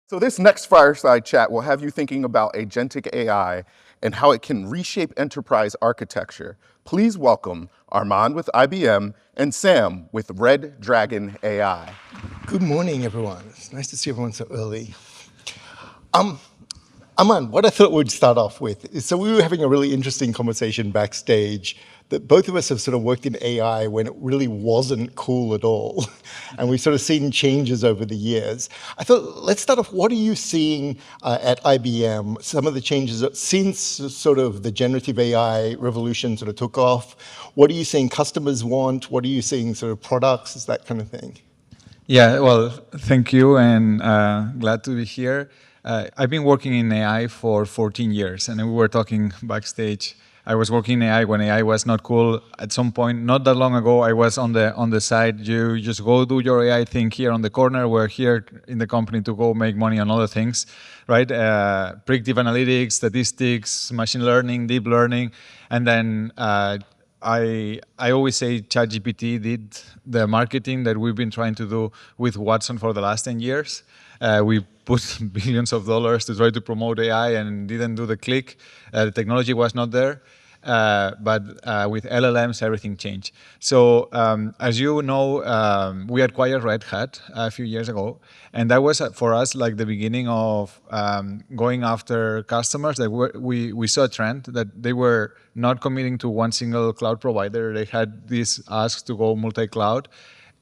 So this next fireside chat will have you thinking about agentic AI and how it can reshape enterprise architecture. Please welcome Armand with IBM and Sam with Red Dragon AI. Good morning, everyone. It's nice to see everyone so early. Aman, what I thought we'd start off with is, so we were having a really interesting conversation backstage that both of us have sort of worked in AI when it really wasn't cool at all. And we've sort of seen changes over the years. I thought, let's start off, what are you seeing at IBM, some of the changes since sort of the generative AI revolution sort of took off? What are you seeing customers want? What are you seeing sort of products, that kind of thing? Yeah, well, thank you, and glad to be here. I've been working in AI for 14 years, and we were talking backstage. I was working in AI when AI was not cool. At some point, not that long ago, I was on the side. You just go do your AI thing here on the corner. We're here in the company to go make money on other things, right? Predictive analytics, statistics, machine learning, deep learning, and then I always say ChatGPT did the marketing that we've been trying to do with Watson for the last 10 years. We put billions of dollars to try to promote AI and didn't do the click. The technology was not there. But with LLMs, everything changed. So as you know, we acquired Red Hat a few years ago. And that was, for us, like the beginning of going after customers. That we saw a trend that they were not committing to one single cloud provider. They had these asks to go multi-cloud.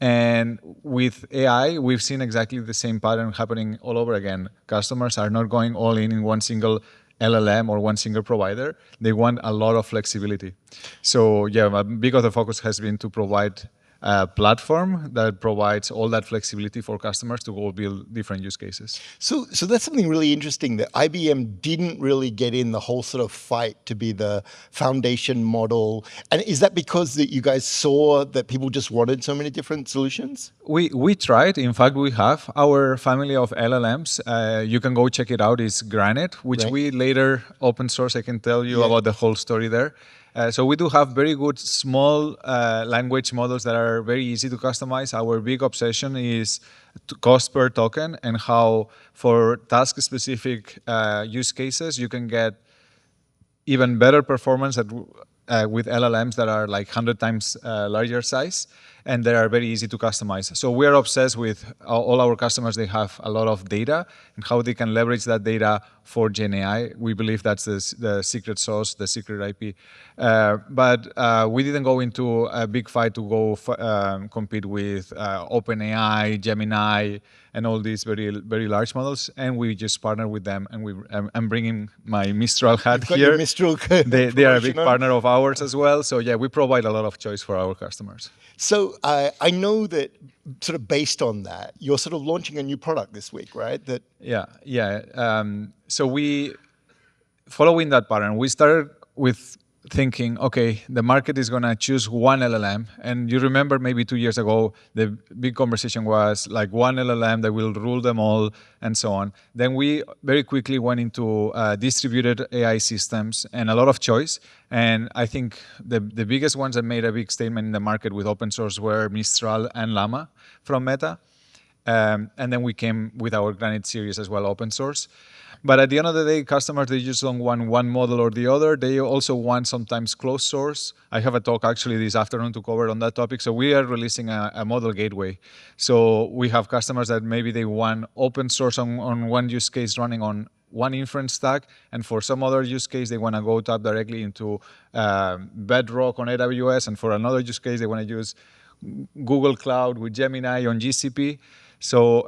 And with AI, we've seen exactly the same pattern happening all over again. Customers are not going all in one single LLM or one single provider. They want a lot of flexibility. So yeah, a big of the focus has been to provide a platform that provides all that flexibility for customers to go build different use cases. So that's something really interesting that IBM didn't really get in the whole sort of fight to be the foundation model. And is that because that you guys saw that people just wanted so many different solutions? We tried. In fact, we have our family of LLMs. You can go check it out. It's Granite, which we later open source. I can tell you about the whole story there. So we do have very good small language models that are very easy to customize. Our big obsession is cost per token and how for task-specific use cases, you can get even better performance with LLMs that are like 100 times larger size, and they are very easy to customize. So we are obsessed with all our customers. They have a lot of data and how they can leverage that data for Gen AI. We believe that's the secret sauce, the secret IP. But we didn't go into a big fight to go compete with OpenAI, Gemini, and all these very, very large models. And we just partner with them. And I'm bringing my Mistral hat here. Your Mistral they are a big partner of ours as well. So yeah, we provide a lot of choice for our customers. So I know that sort of based on that, you're sort of launching a new product this week, right? Yeah. So we, following that pattern, we started with thinking, okay, the market is going to choose one LLM. And you remember maybe 2 years ago, the big conversation was like one LLM that will rule them all and so on. Then we very quickly went into distributed AI systems and a lot of choice. And I think the biggest ones that made a big statement in the market with open source were Mistral and Llama from Meta. And then we came with our Granite series as well, open source. But at the end of the day, customers, they just don't want one model or the other. They also want sometimes closed source. I have a talk actually this afternoon to cover on that topic. So we are releasing a model gateway. So we have customers that maybe they want open source on one use case running on one inference stack, and for some other use case, they want to go tap directly into Bedrock on AWS, and for another use case, they want to use Google Cloud with Gemini on GCP. So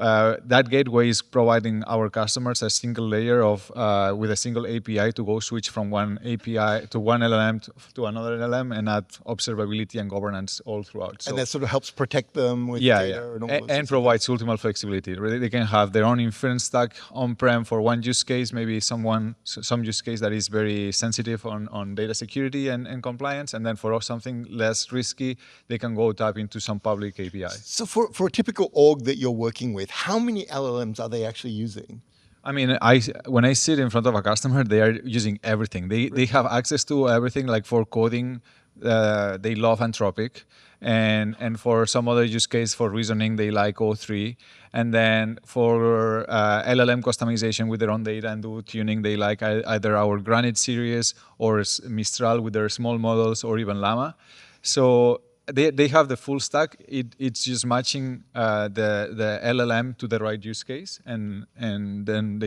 that gateway is providing our customers a single layer of with a single API to go switch from one API to one LLM to another LLM and add observability and governance all throughout. So, and that sort of helps protect them with data and provides ultimate flexibility. They can have their own inference stack on-prem for one use case, maybe some use case that is very sensitive on data security and compliance, and then for something less risky, they can go tap into some public API. So for a typical org that you're working with, how many LLMs are they actually using? I mean, when I sit in front of a customer, they are using everything. They have access to everything. Like for coding, they love Anthropic. and for some other use case for reasoning, they like O3. And then for LLM customization with their own data and do tuning, they like either our Granite series or Mistral with their small models or even Llama. So they have the full stack. It's just matching the LLM to the right use case, and then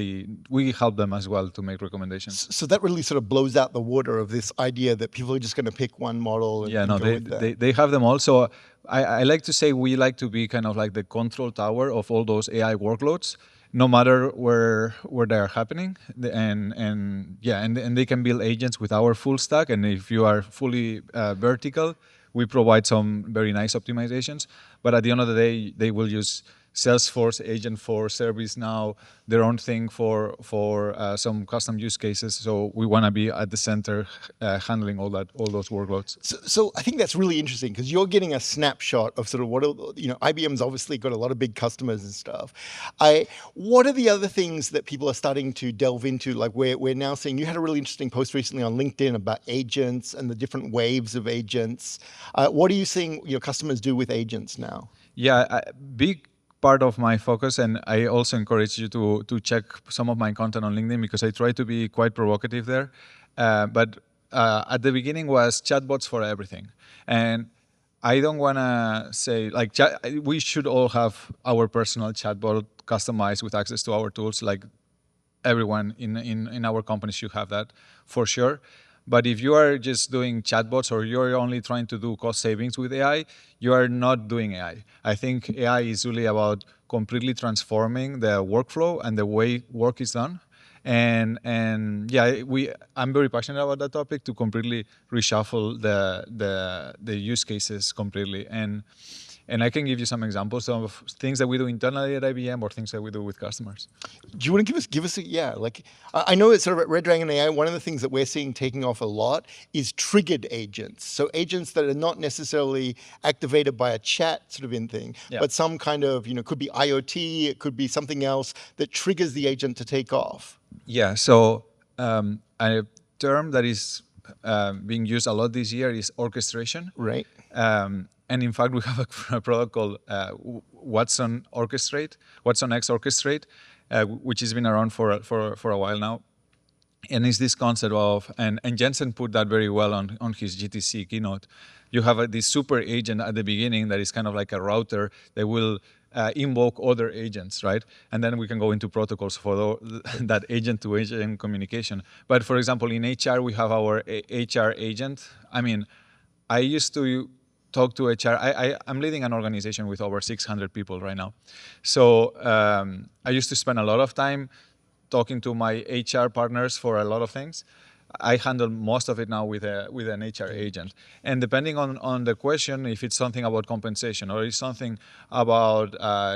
we help them as well to make recommendations. So that really sort of blows out the water of this idea that people are just going to pick one model and, Yeah, and no, go with that. they have them all. So I like to say we like to be kind of like the control tower of all those AI workloads, no matter where they are happening. And they can build agents with our full stack. And if you are fully vertical, we provide some very nice optimizations. But at the end of the day, they will use Salesforce agent for ServiceNow, their own thing for some custom use cases. So we want to be at the center, handling all those workloads. So I think that's really interesting because you're getting a snapshot of sort of what, IBM's obviously got a lot of big customers and stuff. What are the other things that people are starting to delve into? Like we're now seeing, you had a really interesting post recently on LinkedIn about agents and the different waves of agents. What are you seeing your customers do with agents now? Yeah, big part of my focus, and I also encourage you to check some of my content on LinkedIn because I try to be quite provocative there. But at the beginning was chatbots for everything, and I don't want to say like we should all have our personal chatbot customized with access to our tools. Like everyone in our company should have that for sure. But if you are just doing chatbots or you're only trying to do cost savings with AI, you are not doing AI. I think AI is really about completely transforming the workflow and the way work is done. And yeah, I'm very passionate about that topic to completely reshuffle the use cases completely. And I can give you some examples of things that we do internally at IBM or things that we do with customers. Do you want to give us like I know it's sort of at Red Dragon AI, one of the things that we're seeing taking off a lot is triggered agents. So agents that are not necessarily activated by a chat sort of in thing, but some kind of, could be IoT, it could be something else that triggers the agent to take off. Yeah, so a term that is being used a lot this year is orchestration. Right. And in fact, we have a product called Watson Orchestrate, Watson X Orchestrate, which has been around for a while now. And it's this concept of, and Jensen put that very well on his GTC keynote. You have this super agent at the beginning that is kind of like a router that will invoke other agents, right? And then we can go into protocols for that agent-to-agent communication. But for example, in HR, we have our HR agent. I mean, I used to talk to HR. I'm leading an organization with over 600 people right now. So I used to spend a lot of time talking to my HR partners for a lot of things. I handle most of it now with an HR agent. And depending on the question, if it's something about compensation or it's something about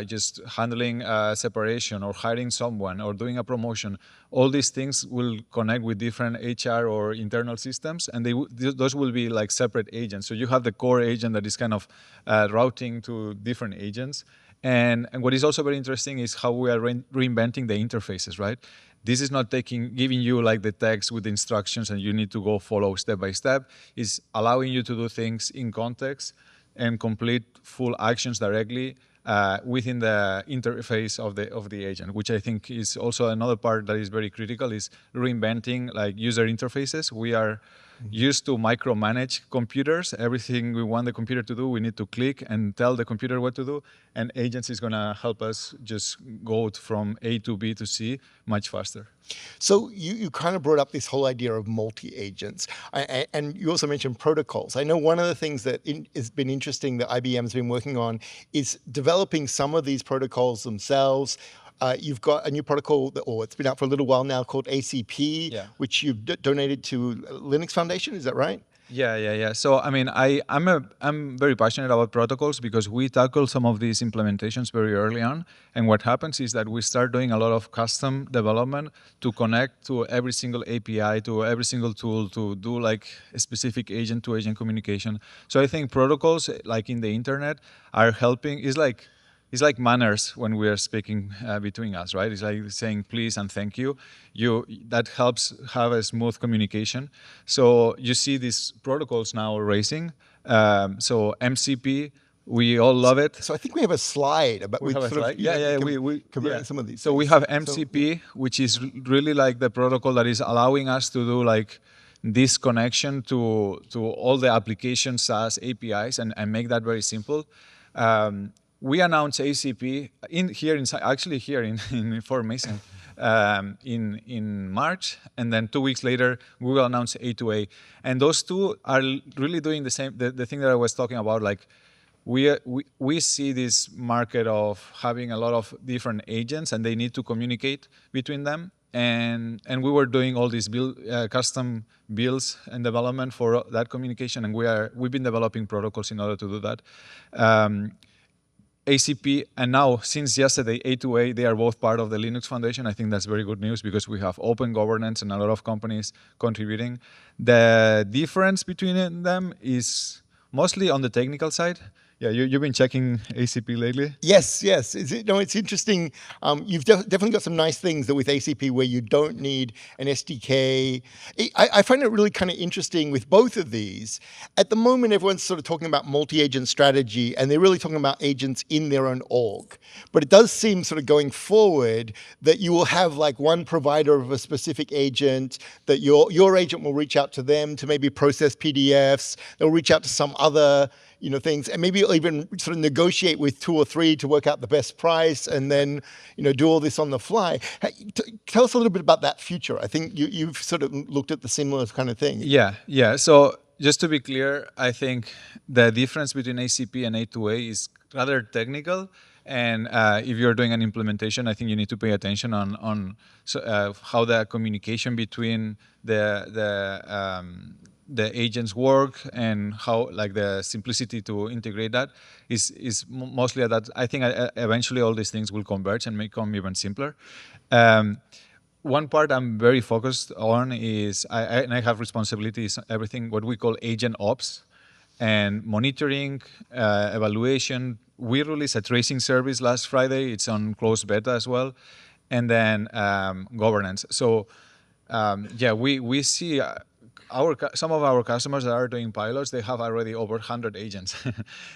just handling separation or hiring someone or doing a promotion, all these things will connect with different HR or internal systems, and those will be like separate agents. So you have the core agent that is kind of routing to different agents. And what is also very interesting is how we are reinventing the interfaces, right? This is not giving you like the text with instructions and you need to go follow step by step. It's allowing you to do things in context and complete full actions directly within the interface of the agent, which I think is also another part that is very critical, is reinventing like user interfaces. We are used to micromanage computers. Everything we want the computer to do, we need to click and tell the computer what to do. And agents is going to help us just go from A to B to C much faster. So you kind of brought up this whole idea of multi-agents, and you also mentioned protocols. I know one of the things that has been interesting that IBM's been working on is developing some of these protocols themselves. You've got a new protocol, or it's been out for a little while now, called ACP, which you've donated to Linux Foundation. Is that right? Yeah. So I mean, I'm very passionate about protocols because we tackle some of these implementations very early on. And what happens is that we start doing a lot of custom development to connect to every single API, to every single tool, to do like a specific agent-to-agent communication. So I think protocols, like in the internet, are helping. It's like manners when we are speaking between us, right? It's like saying please and thank you. That helps have a smooth communication. So you see these protocols now raising. So MCP, we all love it. So I think we have a slide about We with have a sort of slide. Yeah, yeah. We comparing some of these So we things. have So, MCP, which is really like the protocol that is allowing us to do like this connection to all the application SaaS APIs and make that very simple. We announced ACP actually here in Fort Mason in March, and then 2 weeks later we will announce A2A, and those two are really doing the same. The thing that I was talking about, like we see this market of having a lot of different agents and they need to communicate between them. And we were doing all these custom builds and development for that communication, and we've been developing protocols in order to do that. ACP and now since yesterday A2A, they are both part of the Linux Foundation. I think that's very good news because we have open governance and a lot of companies contributing. The difference between them is mostly on the technical side. Yeah, you've been checking ACP lately? yes, yes. It's interesting. You've definitely got some nice things that with ACP where you don't need an SDK. I find it really kind of interesting with both of these. At the moment, everyone's sort of talking about multi-agent strategy, and they're really talking about agents in their own org. But it does seem sort of going forward that you will have like one provider of a specific agent, that your agent will reach out to them to maybe process PDFs. They'll reach out to some other things, and maybe even sort of negotiate with 2 or 3 to work out the best price, and then do all this on the fly. Hey, tell us a little bit about that future. I think you've sort of looked at the similar kind of thing. Yeah. So just to be clear, I think the difference between ACP and A2A is rather technical. And if you're doing an implementation, I think you need to pay attention on how the communication between the agents work and how like the simplicity to integrate that is mostly that. I think eventually all these things will converge and become even simpler. One part I'm very focused on is I have responsibilities everything what we call agent ops and monitoring, evaluation. We released a tracing service last Friday. It's on closed beta as well, and then governance. So we see some of our customers that are doing pilots. They have already over 100 agents,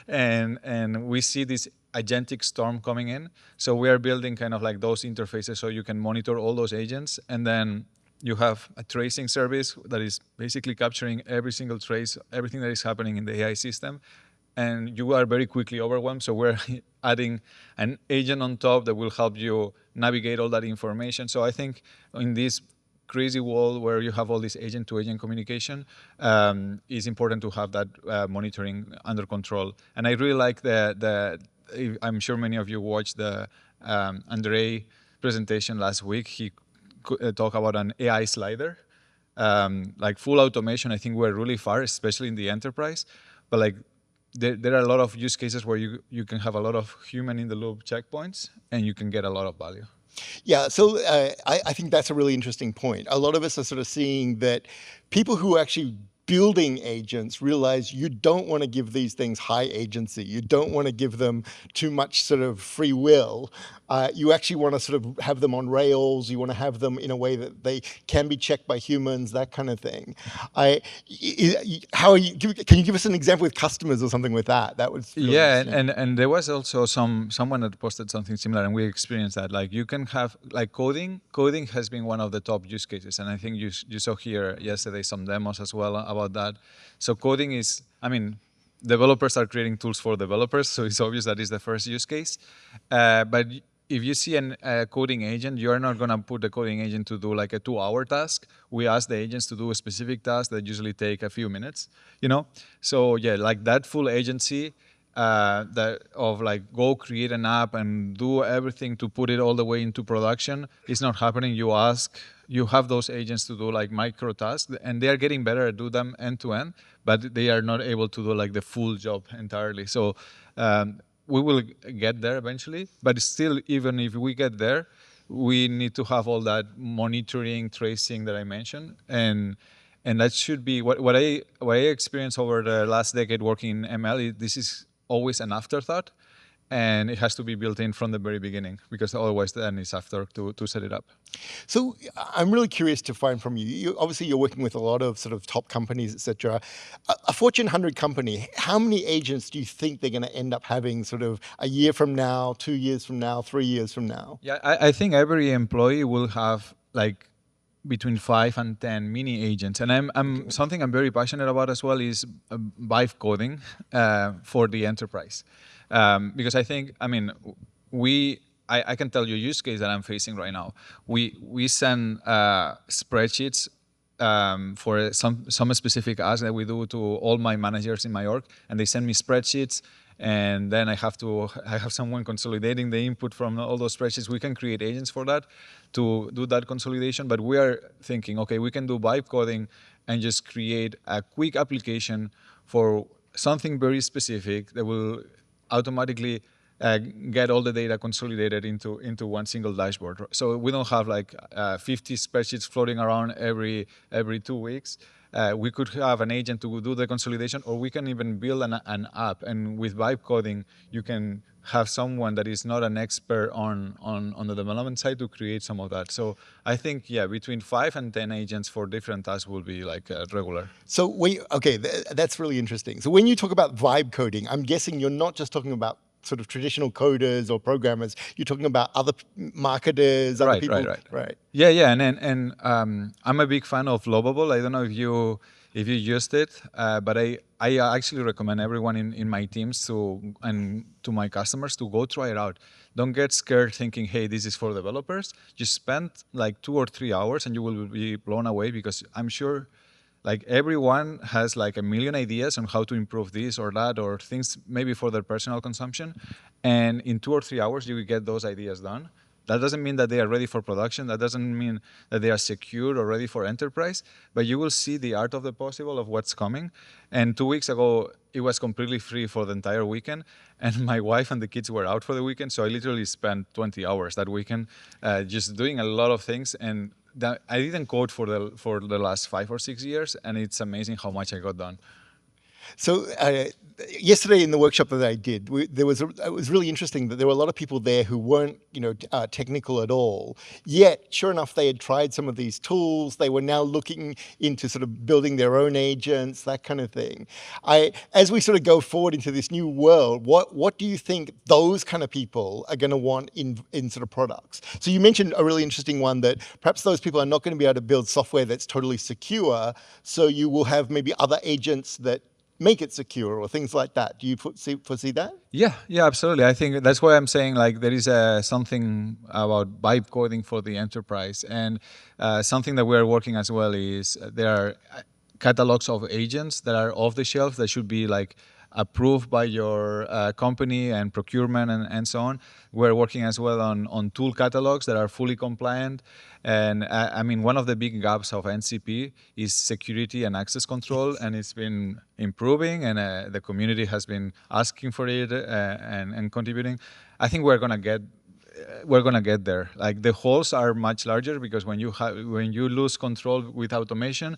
and we see this agentic storm coming in. So we are building kind of like those interfaces so you can monitor all those agents, and then you have a tracing service that is basically capturing every single trace, everything that is happening in the AI system, and you are very quickly overwhelmed. So we're adding an agent on top that will help you navigate all that information. So I think in this crazy world where you have all this agent-to-agent communication, it's important to have that monitoring under control. And I really like I'm sure many of you watched the Andre presentation last week. He talked about an AI slider, like full automation. I think we're really far, especially in the enterprise. But like there are a lot of use cases where you can have a lot of human in the loop checkpoints and you can get a lot of value. Yeah, so I think that's a really interesting point. A lot of us are sort of seeing that people who are actually building agents realize you don't want to give these things high agency. You don't want to give them too much sort of free will. You actually want to sort of have them on rails. You want to have them in a way that they can be checked by humans, that kind of thing. Can you give us an example with customers or something with that? That was really and there was also someone that posted something similar, and we experienced that. Like you can have like coding. Coding has been one of the top use cases, and I think you saw here yesterday some demos as well about that. So coding is, developers are creating tools for developers, so it's obvious that is the first use case. But if you see a coding agent, you're not going to put the coding agent to do like a 2-hour task. We ask the agents to do a specific task that usually take a few minutes, So yeah, like that full agency that of like go create an app and do everything to put it all the way into production is not happening. You have those agents to do like micro tasks, and they are getting better at do them end to end, but they are not able to do like the full job entirely. So we will get there eventually, but still, even if we get there, we need to have all that monitoring, tracing that I mentioned, and that should be what I experienced over the last decade working in ML. This is always an afterthought, and it has to be built in from the very beginning, because otherwise then it's after to set it up. So I'm really curious to find from you. Obviously, you're working with a lot of sort of top companies, et cetera. A Fortune 100 company, how many agents do you think they're going to end up having sort of a year from now, 2 years from now, 3 years from now? Yeah, I think every employee will have like between 5 and 10 mini agents, and I'm something I'm very passionate about as well is vibe coding for the enterprise, because I think, I mean, I can tell you a use case that I'm facing right now. We send spreadsheets for some specific ask that we do to all my managers in my org, and they send me spreadsheets, and then I have someone consolidating the input from all those spreadsheets. We can create agents for that to do that consolidation, but we are thinking, okay, we can do vibe coding and just create a quick application for something very specific that will automatically get all the data consolidated into one single dashboard. So we don't have like 50 spreadsheets floating around every 2 weeks. We could have an agent to do the consolidation, or we can even build an app. And with vibe coding, you can have someone that is not an expert on the development side to create some of that. So I think, yeah, between 5 and 10 agents for different tasks will be like regular. So that's really interesting. So when you talk about vibe coding, I'm guessing you're not just talking about sort of traditional coders or programmers. You're talking about other marketers, other people. Right. Yeah, and I'm a big fan of Lovable. I don't know if you used it, but I actually recommend everyone in my teams to my customers to go try it out. Don't get scared thinking, hey, this is for developers. Just spend like 2 or 3 hours and you will be blown away, because I'm sure like everyone has like a million ideas on how to improve this or that, or things maybe for their personal consumption. And in 2 or 3 hours, you will get those ideas done. That doesn't mean that they are ready for production. That doesn't mean that they are secure or ready for enterprise, but you will see the art of the possible of what's coming. And 2 weeks ago, it was completely free for the entire weekend. And my wife and the kids were out for the weekend. So I literally spent 20 hours that weekend just doing a lot of things. And that I didn't code for the last 5 or 6 years, and it's amazing how much I got done. So yesterday in the workshop that I did, it was really interesting that there were a lot of people there who weren't, technical at all. Yet, sure enough, they had tried some of these tools. They were now looking into sort of building their own agents, that kind of thing. As we sort of go forward into this new world, what do you think those kind of people are going to want in sort of products? So you mentioned a really interesting one, that perhaps those people are not going to be able to build software that's totally secure. So you will have maybe other agents that make it secure or things like that. Do you foresee that? Yeah, absolutely. I think that's why I'm saying like there is something about vibe coding for the enterprise, and something that we are working as well is there are catalogs of agents that are off the shelf that should be like approved by your company and procurement and so on. We're working as well on tool catalogs that are fully compliant. And I mean, one of the big gaps of NCP is security and access control, and it's been improving, and the community has been asking for it and contributing. I think we're gonna get there. Like the holes are much larger, because when you lose control with automation,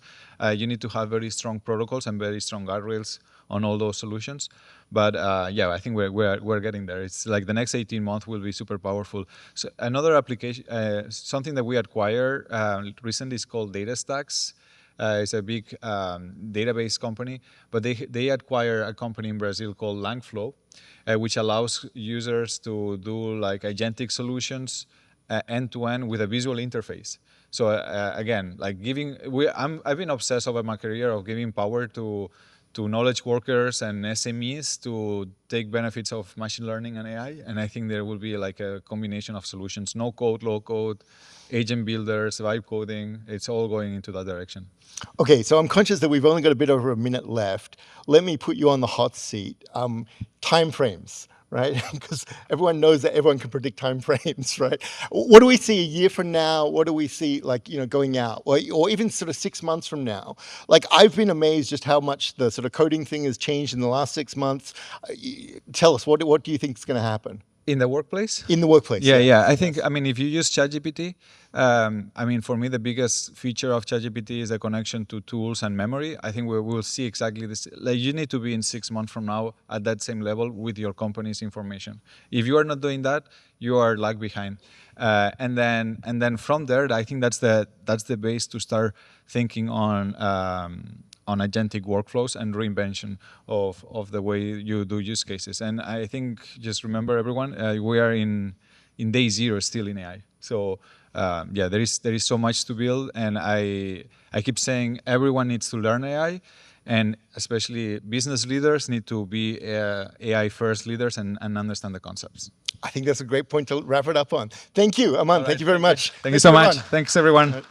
you need to have very strong protocols and very strong guardrails on all those solutions. But yeah, I think we're getting there. It's like the next 18 months will be super powerful. So another application, something that we acquired recently is called DataStax. It's a big database company, but they acquire a company in Brazil called Langflow, which allows users to do like agentic solutions end to end with a visual interface. So again, like I've been obsessed over my career of giving power to knowledge workers and SMEs to take benefits of machine learning and AI. And I think there will be like a combination of solutions: no code, low code, agent builders, vibe coding. It's all going into that direction. Okay, so I'm conscious that we've only got a bit over a minute left. Let me put you on the hot seat. Time frames, right? Because everyone knows that everyone can predict time frames, right? What do we see a year from now? What do we see going out? Or even sort of 6 months from now? Like, I've been amazed just how much the sort of coding thing has changed in the last 6 months. Tell us, what do you think is going to happen? In the workplace? In the workplace. Yeah. I think, I mean, if you use ChatGPT, I mean, for me, the biggest feature of ChatGPT is the connection to tools and memory. I think we will see exactly this. Like, you need to be in 6 months from now at that same level with your company's information. If you are not doing that, you are lag behind. And then from there, I think that's the base to start thinking on agentic workflows and reinvention of the way you do use cases. And I think, just remember, everyone, we are in day zero still in AI. So yeah, there is so much to build, and I keep saying everyone needs to learn AI, and especially business leaders need to be AI first leaders and understand the concepts. I think that's a great point to wrap it up on. Thank you, Aman. Thank you very much. Thank you so much. Thanks, everyone.